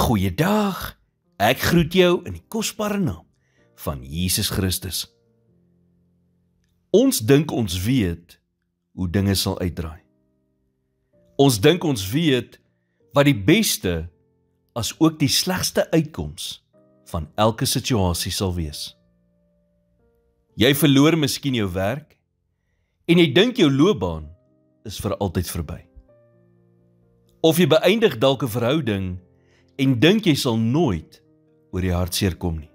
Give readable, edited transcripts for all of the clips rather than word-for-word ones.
Goeiedag, ek groet jou in die kosbare naam van Jesus Christus. Ons dink ons weet hoe dinge sal uitdraai. Ons dink ons weet wat die beste as ook die slegste uitkoms van elke situasie sal wees. Jy verloor miskien jou werk en jy dink jou loopbaan is vir altyd verby. Of jy beëindig dalk 'n verhouding en dink jy sal nooit oor die hartseer kom nie.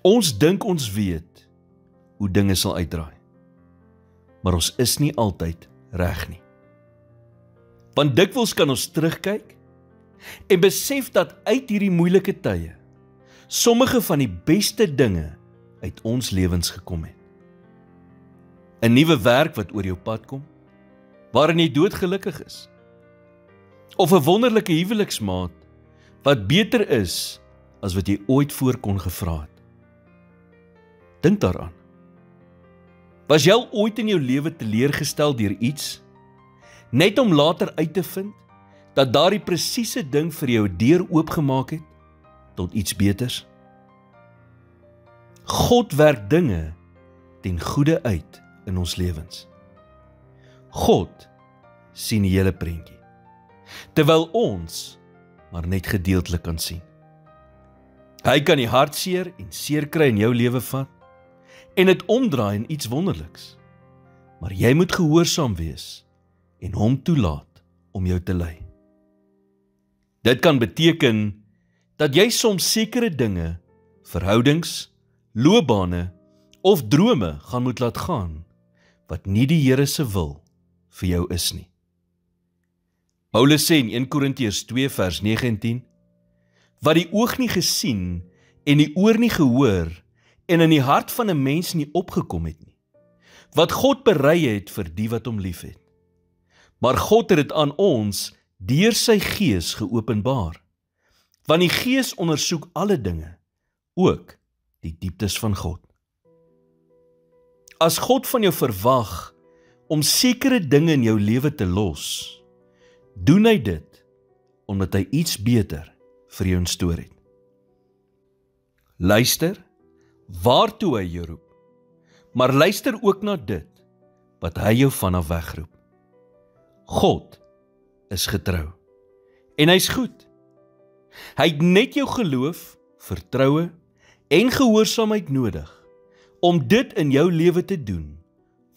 Ons dink ons weet hoe dinge sal uitdraai, maar ons is nie altyd reg nie. Want dikwels kan ons terugkyk en besef dat uit hierdie moeilike tye sommige van die beste dinge uit ons lewens gekom het. 'n Nuwe werk wat oor jou pad kom, waarin jy doodgelukkig is. Of 'n wonderlike huweliksmaat wat beter is as wat jy ooit voor kon gevra het. Dink daaraan. Was jy al ooit in jou lewe teleurgestel deur iets, net om later uit te vind dat daardie presiese ding vir jou 'n deur oopgemaak het tot iets beters? God werk dinge ten goeie uit in ons lewens. God sien die hele prentjie, terwyl ons maar net gedeeltelik kan sien. Hy kan die hartseer en seer kry in jou lewe vat en dit omdraai in iets wonderliks. Maar jy moet gehoorsaam wees en hom toelaat om jou te lei. Dit kan beteken dat jy soms sekere dinge, verhoudings, loopbane of drome gaan moet laat gaan wat nie die Here se wil vir jou is nie. Paulus sê in 1 Korintiërs 2 vers 9 en 10, wat die oog nie gesien en die oor nie gehoor en in die hart van 'n mens nie opgekom het nie, wat God berei het vir die wat hom liefhet. Maar God het dit aan ons deur sy Gees geopenbaar, want die Gees ondersoek alle dinge, ook die dieptes van God. As God van jou verwag om sekere dinge in jou lewe te los, doen hy dit omdat hy iets beter vir jou in store het. Luister waartoe hy jou roep, maar luister ook na dit wat hy jou vanaf wegroep. God is getrou en hy's goed. Hy het net jou geloof, vertroue en gehoorsaamheid nodig om dit in jou lewe te doen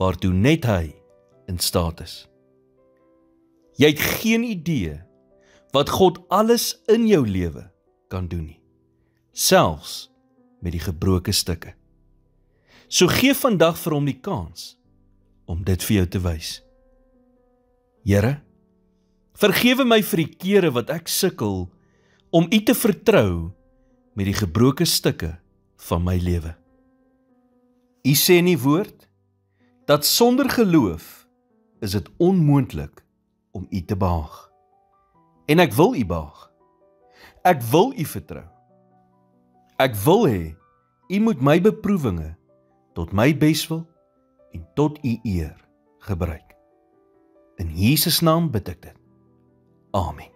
waartoe net hy in staat is. Jy het geen idee wat God alles in jou lewe kan doen nie, selfs met die gebroke stukke. So gee vandag vir hom die kans om dit vir jou te wys. Here, vergewe my vir die kere wat ek sukkel om U te vertrou met die gebroke stukke van my lewe. U sê in die woord dat sonder geloof is dit onmoontlik om U te behaag. En ek wil U behaag. Ek wil U vertrou. Ek wil hê U moet my beproewinge tot my beswil en tot U eer gebruik. In Jesus naam bid ek dit. Amen.